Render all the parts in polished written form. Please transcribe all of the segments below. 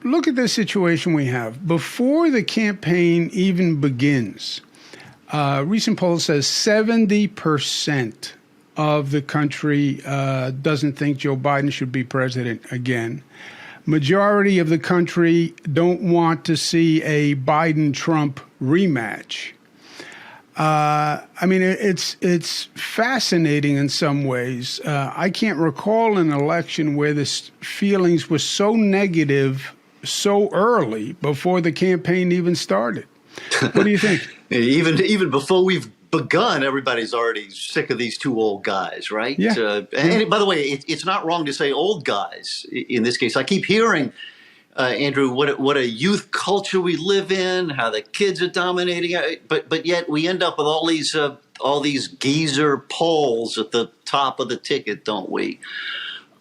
look at the situation we have. Before the campaign even begins, recent poll says 70% of the country doesn't think Joe Biden should be president again. Majority of the country don't want to see a Biden-Trump rematch. I mean, it's fascinating in some ways. I can't recall an election where the feelings were so negative so early before the campaign even started. What do you think? Even before we've begun, everybody's already sick of these two old guys, right? Yeah. And by the way, it's not wrong to say old guys in this case. I keep hearing, Andrew, what a youth culture we live in, how the kids are dominating, but yet we end up with all these geezer polls at the top of the ticket, don't we?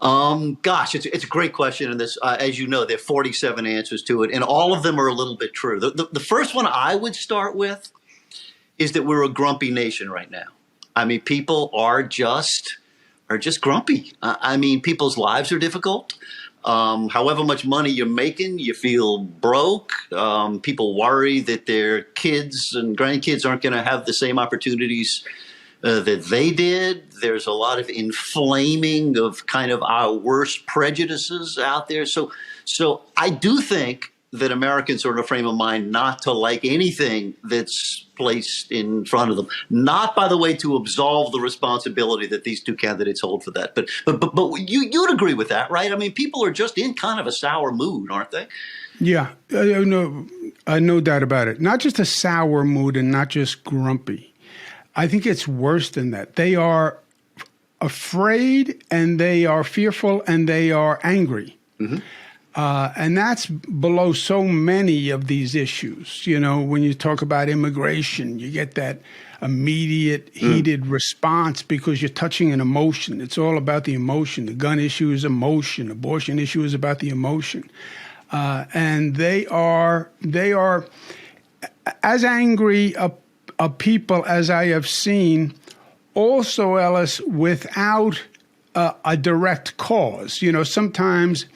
Gosh, it's a great question, and this, as you know, there are 47 answers to it, and all of them are a little bit true. The first one I would start with is that we're a grumpy nation right now. I mean, people are just grumpy. I mean, people's lives are difficult. However much money you're making, you feel broke. People worry that their kids and grandkids aren't going to have the same opportunities that they did. There's a lot of inflaming of kind of our worst prejudices out there. So I do think that Americans are in a frame of mind not to like anything that's placed in front of them. Not, by the way, to absolve the responsibility that these two candidates hold for that. But you'd agree with that, right? I mean, people are just in kind of a sour mood, aren't they? Yeah, no doubt about it. Not just a sour mood and not just grumpy. I think it's worse than that. They are afraid and they are fearful and they are angry. Mm-hmm. And that's below so many of these issues. You know, when you talk about immigration, you get that immediate heated response because you're touching an emotion. It's all about the emotion. The gun issue is emotion. Abortion issue is about the emotion. And they are as angry a people as I have seen. Also, Ellis, without a direct cause. You know, sometimes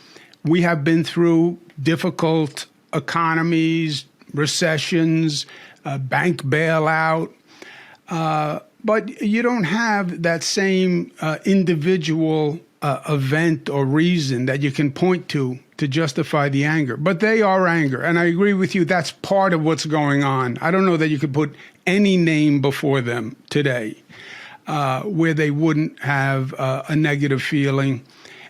we have been through difficult economies, recessions, bank bailout, but you don't have that same individual event or reason that you can point to justify the anger. But they are anger, and I agree with you, that's part of what's going on. I don't know that you could put any name before them today where they wouldn't have a negative feeling.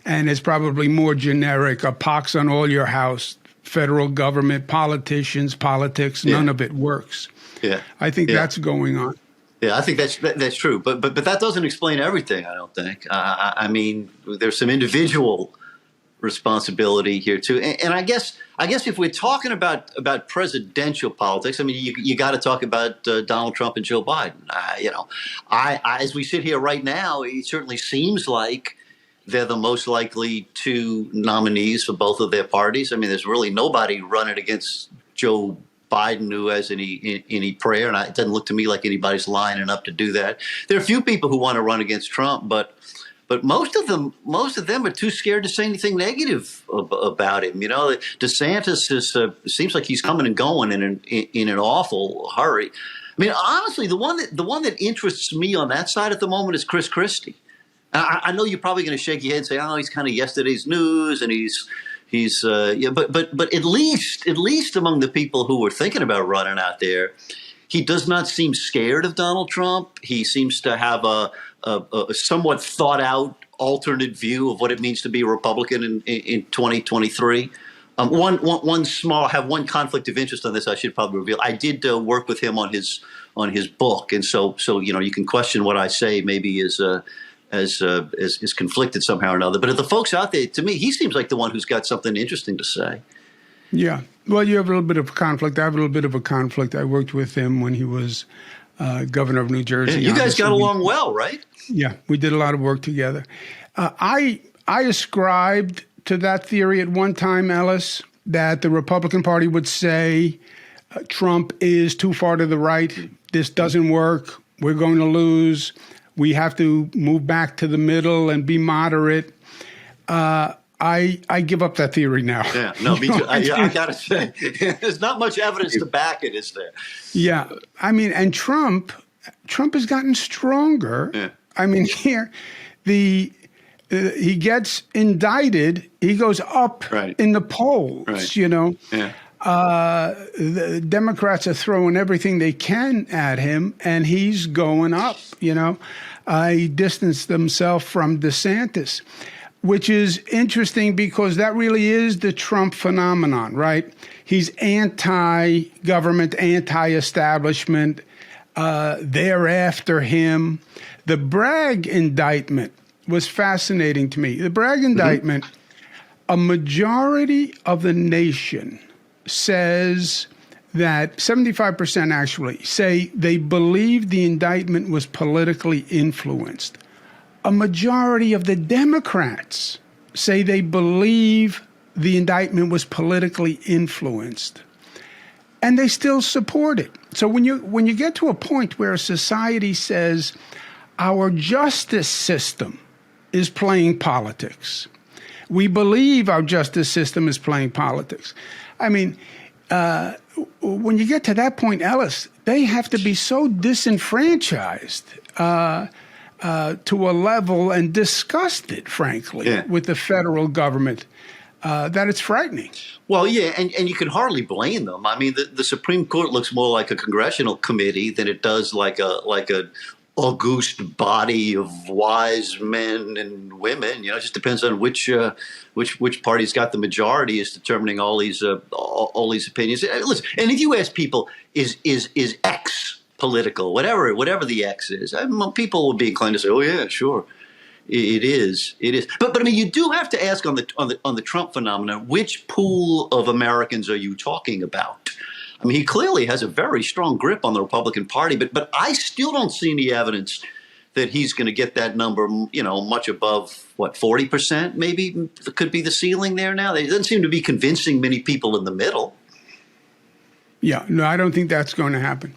And it's probably more generic, a pox on all your house, federal government, politicians, politics, none of it works. Yeah, I think that's going on. Yeah, I think that's true. But that doesn't explain everything, I don't think. I mean, there's some individual responsibility here too. And I guess if we're talking about presidential politics, I mean, you got to talk about Donald Trump and Joe Biden. You know, as we sit here right now, it certainly seems like they're the most likely two nominees for both of their parties. I mean, there's really nobody running against Joe Biden who has any prayer, and it doesn't look to me like anybody's lining up to do that. There are a few people who want to run against Trump, but most of them are too scared to say anything negative about him. You know, DeSantis seems like he's coming and going in an awful hurry. I mean, honestly, the one that interests me on that side at the moment is Chris Christie. I know you're probably going to shake your head and say, "Oh, he's kind of yesterday's news," and he's but at least among the people who were thinking about running out there, he does not seem scared of Donald Trump. He seems to have a somewhat thought out alternate view of what it means to be a Republican in 2023. One conflict of interest on this I should probably reveal. I did work with him on his book, and so you know, you can question what I say maybe is conflicted somehow or another. But of the folks out there, to me, he seems like the one who's got something interesting to say. Yeah. Well, you have a little bit of conflict. I have a little bit of a conflict. I worked with him when he was governor of New Jersey. You guys got along well, right? Yeah. We did a lot of work together. I ascribed to that theory at one time, Ellis, that the Republican Party would say Trump is too far to the right. This doesn't work. We're going to lose. We have to move back to the middle and be moderate. I I give up that theory now. Yeah, no, me too. I got to say, there's not much evidence to back it, is there? Yeah, I mean, and Trump has gotten stronger. Yeah. I mean, here, he gets indicted, he goes up Right. in the polls. Right. You know, Yeah. the Democrats are throwing everything they can at him, and he's going up. You know, he distanced himself from DeSantis, which is interesting because that really is the Trump phenomenon, right? He's anti-government, anti-establishment. They're after him. The Bragg indictment was fascinating to me. The Bragg indictment, a majority of the nation says that 75% actually say they believe the indictment was politically influenced. A majority of the Democrats say they believe the indictment was politically influenced, and they still support it. So when you get to a point where a society says our justice system is playing politics, we believe our justice system is playing politics. I mean, when you get to that point, Ellis, they have to be so disenfranchised to a level and disgusted, frankly, with the federal government that it's frightening. Well, yeah, and you can hardly blame them. I mean, the Supreme Court looks more like a congressional committee than it does like a august body of wise men and women. You know, it just depends on which party's got the majority is determining all these opinions. Listen, and if you ask people, is X political, whatever the X is, people will be inclined to say, "Oh yeah, sure, it is." But I mean, you do have to ask on the Trump phenomenon, which pool of Americans are you talking about? I mean, he clearly has a very strong grip on the Republican Party, but I still don't see any evidence that he's going to get that number, you know, much above, 40% maybe could be the ceiling there now. It doesn't seem to be convincing many people in the middle. Yeah, no, I don't think that's going to happen.